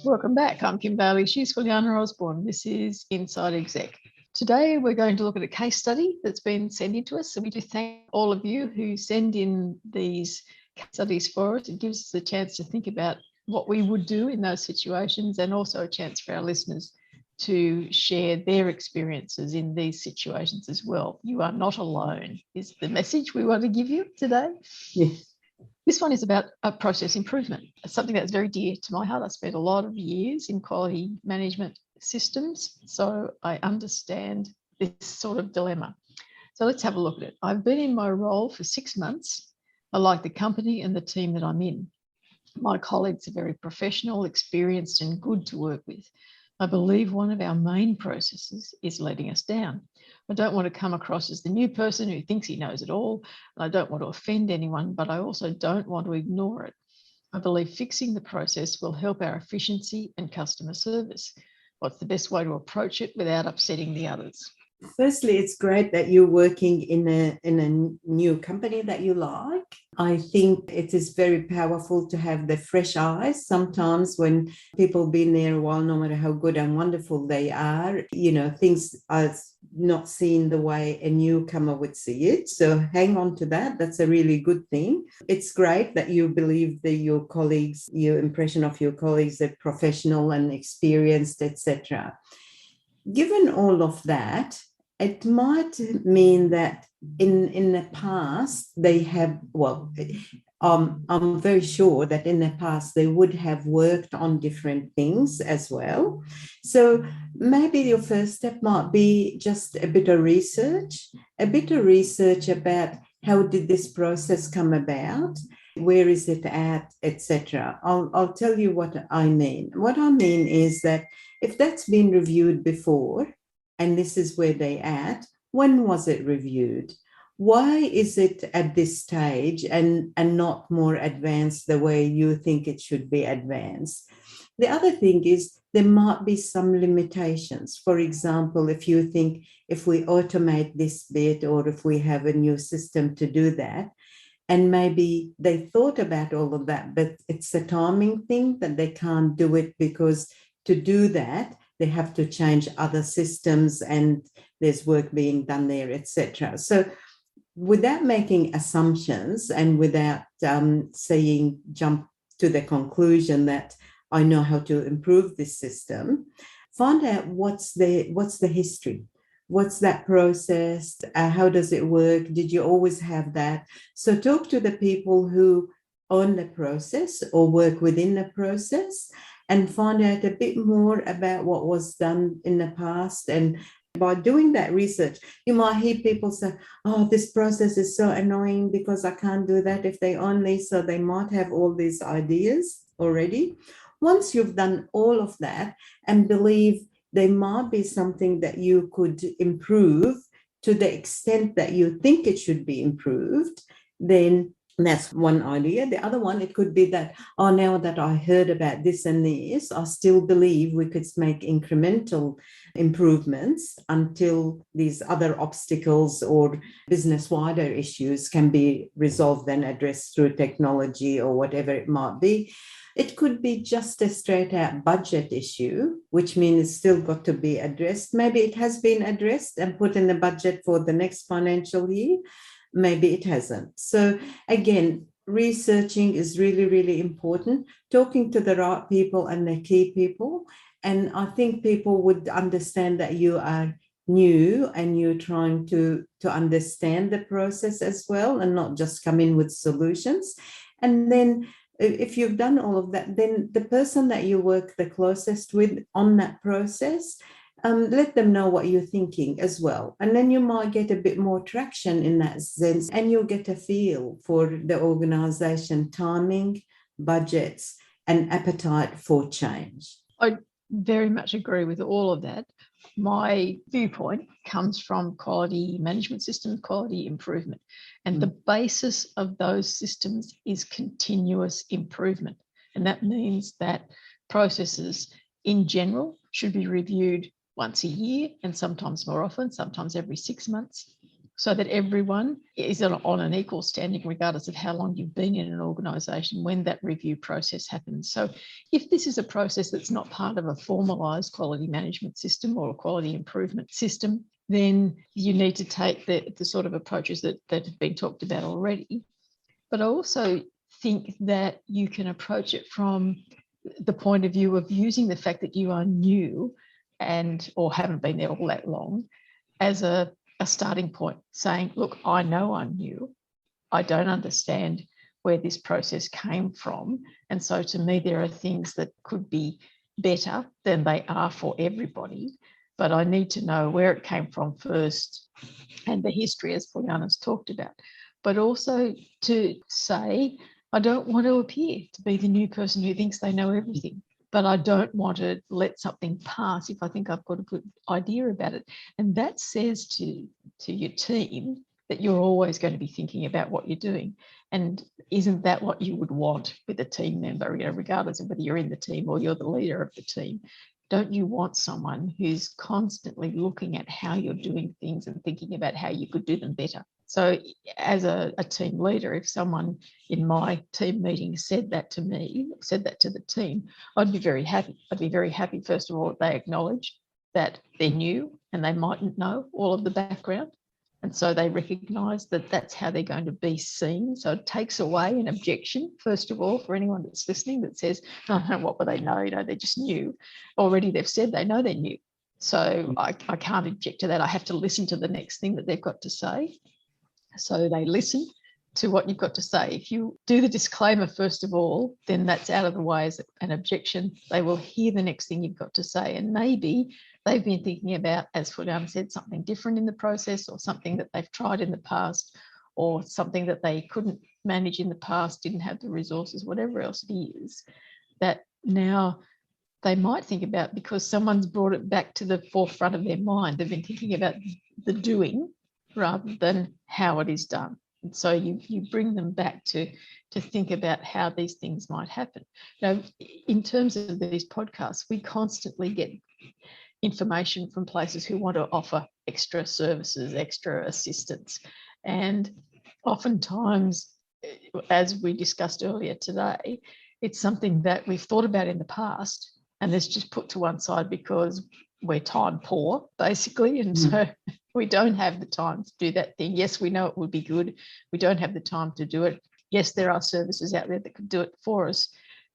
Welcome back. I'm Kim Bailey. She's Juliana Osborne. This is Inside Exec. Today, we're going to look at a case study that's been sent in to us. So we do thank all of you who send in these case studies for us. It gives us a chance to think about what we would do in those situations, and also a chance for our listeners to share their experiences in these situations as well. You are not alone, is the message we want to give you today. Yes. This one is about a process improvement. It's something that's very dear to my heart. I spent a lot of years in quality management systems, so I understand this sort of dilemma. So let's have a look at it. I've been in my role for 6 months. I like the company and the team that I'm in. My colleagues are very professional, experienced, and good to work with. I believe one of our main processes is letting us down. I don't want to come across as the new person who thinks he knows it all. I don't want to offend anyone, but I also don't want to ignore it. I believe fixing the process will help our efficiency and customer service. What's the best way to approach it without upsetting the others? Firstly, it's great that you're working in a new company that you like. I think it is very powerful to have the fresh eyes. Sometimes when people been there a while, no matter how good and wonderful they are, things are not seen the way a newcomer would see it. So hang on to that. That's a really good thing. It's great that you believe that your colleagues, your impression of your colleagues are professional and experienced, etc. Given all of that, it might mean that in the past they have, I'm very sure that in the past they would have worked on different things as well. So maybe your first step might be just a bit of research about how did this process come about, where is it at, etc. I'll tell you what I mean. What I mean is that if that's been reviewed before, and this is where they're at, when was it reviewed? Why is it at this stage and not more advanced the way you think it should be advanced? The other thing is there might be some limitations. For example, if you think if we automate this bit or if we have a new system to do that, and maybe they thought about all of that, but it's a timing thing that they can't do it because to do that, they have to change other systems and there's work being done there, etc. So without making assumptions and without saying jump to the conclusion that I know how to improve this system, find out what's the history. What's that process? How does it work? Did you always have that? So talk to the people who own the process or work within the process and find out a bit more about what was done in the past. And by doing that research, you might hear people say, oh, this process is so annoying because I can't do that if they only, so they might have all these ideas already. Once you've done all of that and believe there might be something that you could improve to the extent that you think it should be improved, then that's one idea. The other one, it could be that, oh, now that I heard about this and this, I still believe we could make incremental improvements until these other obstacles or business-wider issues can be resolved and addressed through technology or whatever it might be. It could be just a straight out budget issue, which means it's still got to be addressed. Maybe it has been addressed and put in the budget for the next financial year. Maybe it hasn't. So again, researching is really, really important. Talking to the right people and the key people. And I think people would understand that you are new and you're trying to understand the process as well and not just come in with solutions. And then if you've done all of that, then the person that you work the closest with on that process, let them know what you're thinking as well. And then you might get a bit more traction in that sense, and you'll get a feel for the organization timing, budgets, and appetite for change. I very much agree with all of that. My viewpoint comes from quality management systems, quality improvement. And the basis of those systems is continuous improvement. And that means that processes in general should be reviewed once a year and sometimes more often, sometimes every 6 months. so that everyone is on an equal standing regardless of how long you've been in an organisation when that review process happens. So if this is a process that's not part of a formalised quality management system or a quality improvement system, then you need to take the sort of approaches that have been talked about already. But I also think that you can approach it from the point of view of using the fact that you are new or haven't been there all that long as a starting point, saying, look, I know I'm new. I don't understand where this process came from. And so to me, there are things that could be better than they are for everybody. But I need to know where it came from first and the history, as Polyana's talked about. But also to say, I don't want to appear to be the new person who thinks they know everything, but I don't want to let something pass if I think I've got a good idea about it. And that says to your team that you're always going to be thinking about what you're doing. And isn't that what you would want with a team member, regardless of whether you're in the team or you're the leader of the team? Don't you want someone who's constantly looking at how you're doing things and thinking about how you could do them better? So as a team leader, if someone in my team meeting said that to me, said that to the team, I'd be very happy. I'd be very happy, first of all, that they acknowledge that they're new and they mightn't know all of the background. And so they recognise that that's how they're going to be seen. So it takes away an objection, first of all, for anyone that's listening that says, oh, what will they know? They're just new. Already they've said they know they're new. So I can't object to that. I have to listen to the next thing that they've got to say. So they listen to what you've got to say. If you do the disclaimer, first of all, then that's out of the way as an objection. They will hear the next thing you've got to say. And maybe they've been thinking about, as Fuliana said, something different in the process or something that they've tried in the past or something that they couldn't manage in the past, didn't have the resources, whatever else it is, that now they might think about because someone's brought it back to the forefront of their mind. They've been thinking about the doing rather than how it is done. And so you bring them back to think about how these things might happen. Now, in terms of these podcasts, we constantly get information from places who want to offer extra services, extra assistance. And oftentimes, as we discussed earlier today, it's something that we've thought about in the past and it's just put to one side because we're time poor, basically. And so we don't have the time to do that thing. Yes, we know it would be good. We don't have the time to do it. Yes, there are services out there that could do it for us,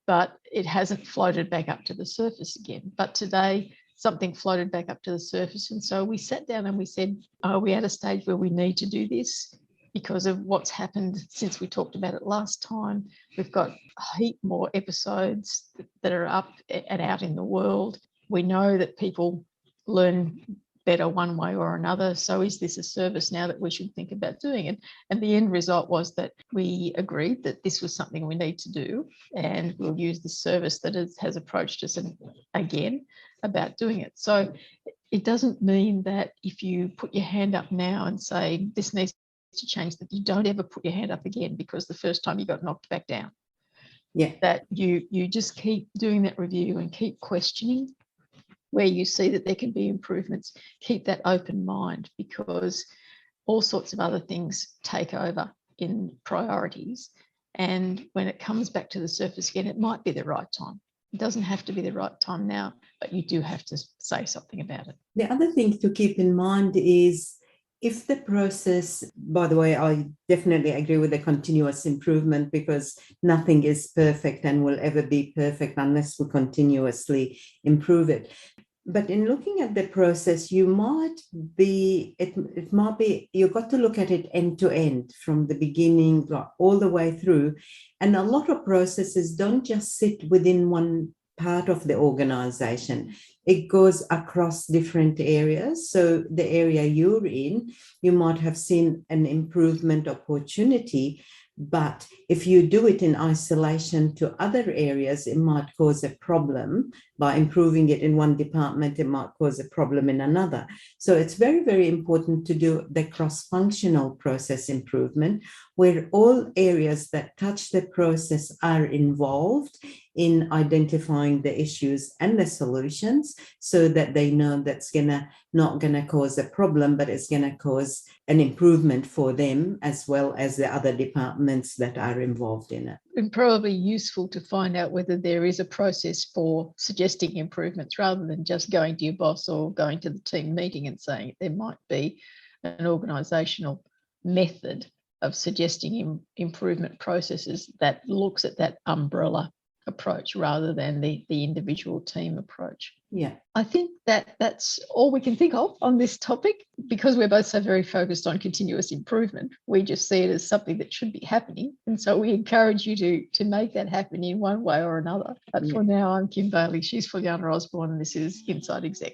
but it hasn't floated back up to the surface again. But today, something floated back up to the surface. And so we sat down and we said, are we at a stage where we need to do this? Because of what's happened since we talked about it last time. We've got a heap more episodes that are up and out in the world. We know that people learn better one way or another. So is this a service now that we should think about doing it? And the end result was that we agreed that this was something we need to do, and we'll use the service that has approached us again about doing it. So it doesn't mean that if you put your hand up now and say this needs to change, that you don't ever put your hand up again because the first time you got knocked back down. Yeah. That you just keep doing that review and keep questioning where you see that there can be improvements. Keep that open mind, because all sorts of other things take over in priorities. And when it comes back to the surface again, it might be the right time. It doesn't have to be the right time now, but you do have to say something about it. The other thing to keep in mind is if the process, by the way, I definitely agree with the continuous improvement, because nothing is perfect and will ever be perfect unless we continuously improve it. But in looking at the process, it might be, you've got to look at it end to end, from the beginning all the way through. And a lot of processes don't just sit within one part of the organization. It goes across different areas. So the area you're in, you might have seen an improvement opportunity, but if you do it in isolation to other areas, it might cause a problem. By improving it in one department, it might cause a problem in another. So it's very, very important to do the cross-functional process improvement, where all areas that touch the process are involved in identifying the issues and the solutions, so that they know that's not gonna cause a problem, but it's gonna cause an improvement for them as well as the other departments that are involved in it. And probably useful to find out whether there is a process for suggesting improvements rather than just going to your boss or going to the team meeting and saying there might be an organisational method of suggesting improvement processes that looks at that umbrella approach rather than the individual team approach. Yeah. I think that's all we can think of on this topic, because we're both so very focused on continuous improvement. We just see it as something that should be happening. And so we encourage you to make that happen in one way or another. But for now, I'm Kim Bailey. She's Fuliana Osborne, and this is Inside Exec.